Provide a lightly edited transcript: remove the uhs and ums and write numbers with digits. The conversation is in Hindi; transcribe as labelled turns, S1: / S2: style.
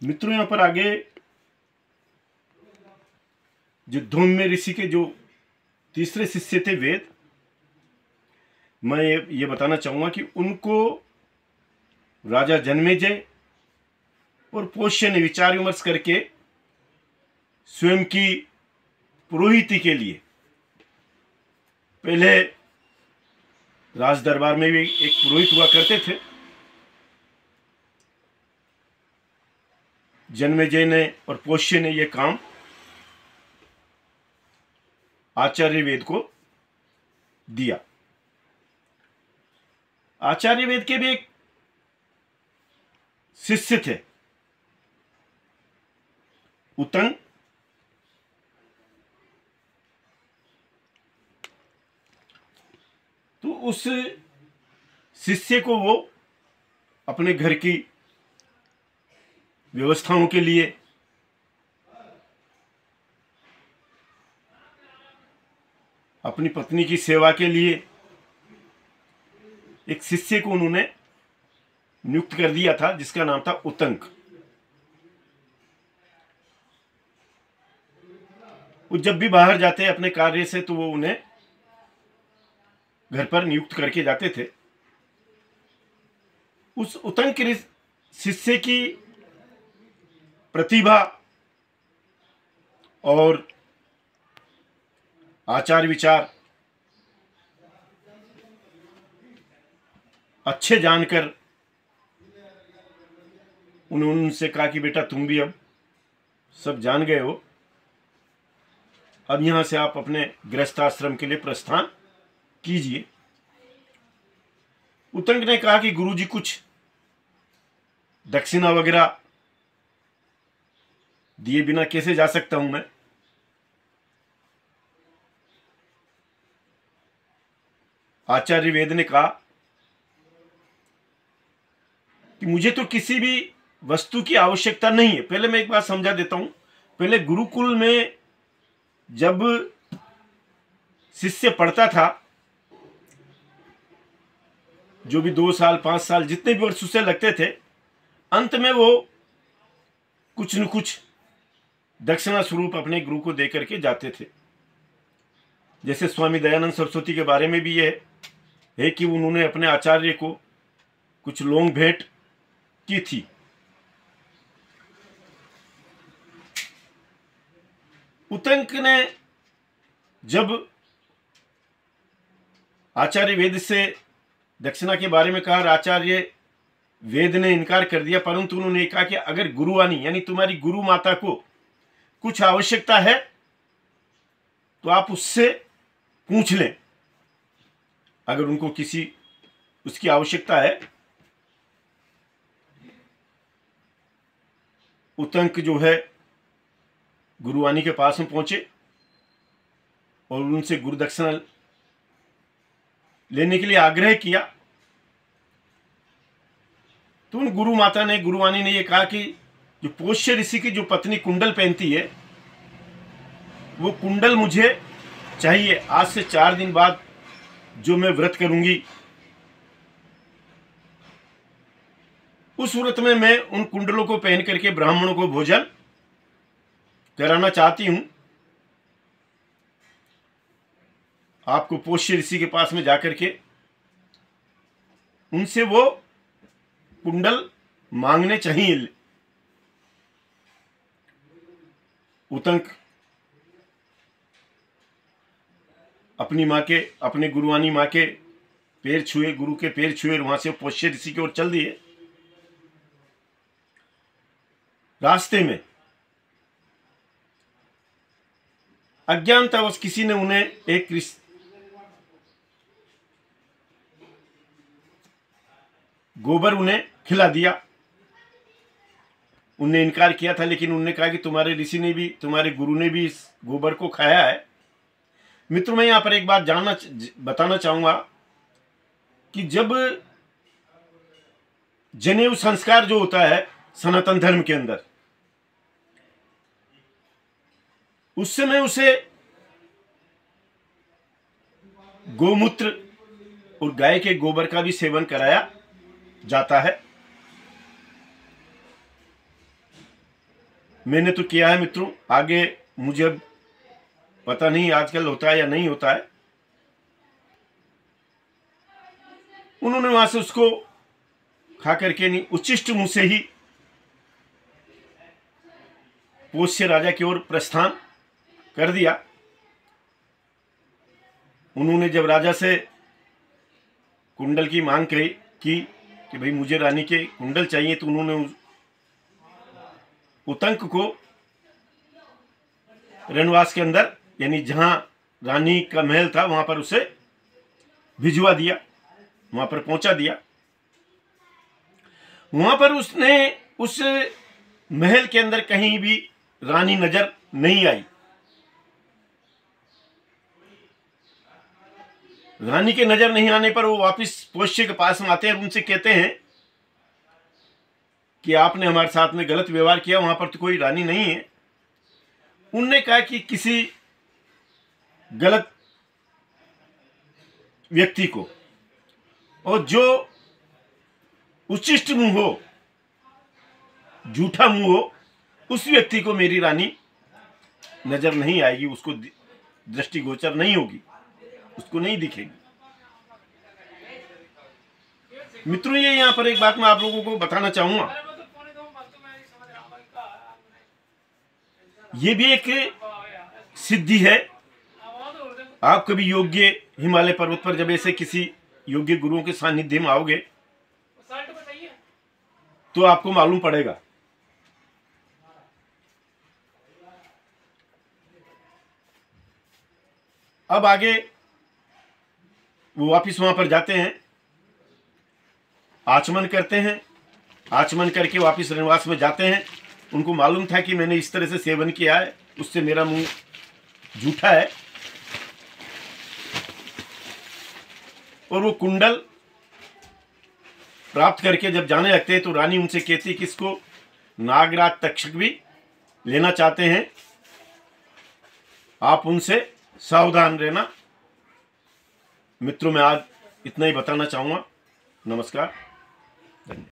S1: मित्रों, यहाँ पर आगे जो धौम्य ऋषि के जो तीसरे शिष्य थे वेद, मैं ये बताना चाहूंगा कि उनको राजा जन्मेजय और पोष्य ने विचार विमर्श करके स्वयं की पुरोहिती के लिए पहले राज दरबार में भी एक पुरोहित हुआ करते थे। जन्मेजय ने और पोष्य ने यह काम आचार्य वेद को दिया। आचार्य वेद के भी एक शिष्य थे, उतंग। तो उस शिष्य को वो अपने घर की व्यवस्थाओं के लिए अपनी पत्नी की सेवा के लिए एक शिष्य को उन्होंने नियुक्त कर दिया था, जिसका नाम था उतंक। वो जब भी बाहर जाते अपने कार्य से तो वो उन्हें घर पर नियुक्त करके जाते थे। उस उतंक शिष्य की प्रतिभा और आचार विचार अच्छे जानकर उन्होंने उनसे कहा कि बेटा, तुम भी अब सब जान गए हो, अब यहां से आप अपने गृहस्थ आश्रम के लिए प्रस्थान कीजिए। उतंक ने कहा कि गुरुजी, कुछ दक्षिणा वगैरह दिए बिना कैसे जा सकता हूं मैं। आचार्य वेद ने कहा कि मुझे तो किसी भी वस्तु की आवश्यकता नहीं है। पहले मैं एक बात समझा देता हूं। पहले गुरुकुल में जब शिष्य पढ़ता था, जो भी 2 साल 5 साल जितने भी वर्ष उसे लगते थे, अंत में वो कुछ न कुछ दक्षिणा स्वरूप अपने गुरु को देकर के जाते थे। जैसे स्वामी दयानंद सरस्वती के बारे में भी यह है कि उन्होंने अपने आचार्य को कुछ लोंग भेंट की थी। उतंक ने जब आचार्य वेद से दक्षिणा के बारे में कहा, आचार्य वेद ने इनकार कर दिया, परंतु उन्होंने कहा कि अगर गुरुवानी यानी तुम्हारी गुरु माता को कुछ आवश्यकता है तो आप उससे पूछ लें। अगर उनको किसी उसकी आवश्यकता है। उतंक जो है गुरुवानी के पास में पहुंचे और उनसे गुरु दक्षिणा लेने के लिए आग्रह किया। तो उन गुरु माता ने, गुरुवानी ने यह कहा कि जो पोष्य ऋषि की जो पत्नी कुंडल पहनती है, वो कुंडल मुझे चाहिए। आज से 4 दिन बाद जो मैं व्रत करूंगी, उस व्रत में मैं उन कुंडलों को पहन करके ब्राह्मणों को भोजन कराना चाहती हूं। आपको पोष्य ऋषि के पास में जाकर के उनसे वो कुंडल मांगने चाहिए। उतंक अपनी मां के, अपने गुरुवानी मां के पैर छुए, गुरु के पैर छुए, वहां से पोष्य ऋषि की ओर चल दिए। रास्ते में अज्ञानतावश किसी ने उन्हें एक गोबर उन्हें खिला दिया। उन्हें इनकार किया था, लेकिन उन्होंने कहा कि तुम्हारे ऋषि ने भी, तुम्हारे गुरु ने भी इस गोबर को खाया है। मित्रों, मैं यहां पर एक बात बताना चाहूंगा कि जब जनेऊ संस्कार जो होता है सनातन धर्म के अंदर, उस समय उसे गोमूत्र और गाय के गोबर का भी सेवन कराया जाता है। मैंने तो किया है मित्रों, आगे मुझे अब पता नहीं आजकल होता है या नहीं होता है। उन्होंने वहां से उसको खा करके नहीं, उच्छिष्ट मुंह से ही पोष्य राजा की ओर प्रस्थान कर दिया। उन्होंने जब राजा से कुंडल की मांग की कि भाई मुझे रानी के कुंडल चाहिए, तो उन्होंने उतंक को रणवास के अंदर, यानी जहां रानी का महल था वहां पर उसे भिजवा दिया, वहां पर पहुंचा दिया। वहां पर उसने उस महल के अंदर कहीं भी रानी नजर नहीं आई। रानी के नजर नहीं आने पर वो वापस पोष्य के पास में आते हैं और उनसे कहते हैं कि आपने हमारे साथ में गलत व्यवहार किया, वहां पर तो कोई रानी नहीं है। उनने कहा कि किसी गलत व्यक्ति को, और जो उच्छिष्ट मुंह हो, झूठा मुंह हो, उस व्यक्ति को मेरी रानी नजर नहीं आएगी, उसको दृष्टिगोचर नहीं होगी, उसको नहीं दिखेगी। मित्रों, ये यहां पर एक बात मैं आप लोगों को बताना चाहूंगा, ये भी एक सिद्धि है। आप कभी योग्य हिमालय पर्वत पर जब ऐसे किसी योग्य गुरुओं के सानिध्य में आओगे तो आपको मालूम पड़ेगा। अब आगे वो वापिस वहां पर जाते हैं, आचमन करते हैं, आचमन करके वापिस रणवास में जाते हैं। उनको मालूम था कि मैंने इस तरह से सेवन किया है, उससे मेरा मुंह झूठा है। और वो कुंडल प्राप्त करके जब जाने लगते हैं तो रानी उनसे कहती कि इसको नागराज तक्षक भी लेना चाहते हैं, आप उनसे सावधान रहना। मित्रों, मैं आज इतना ही बताना चाहूंगा। नमस्कार, धन्यवाद।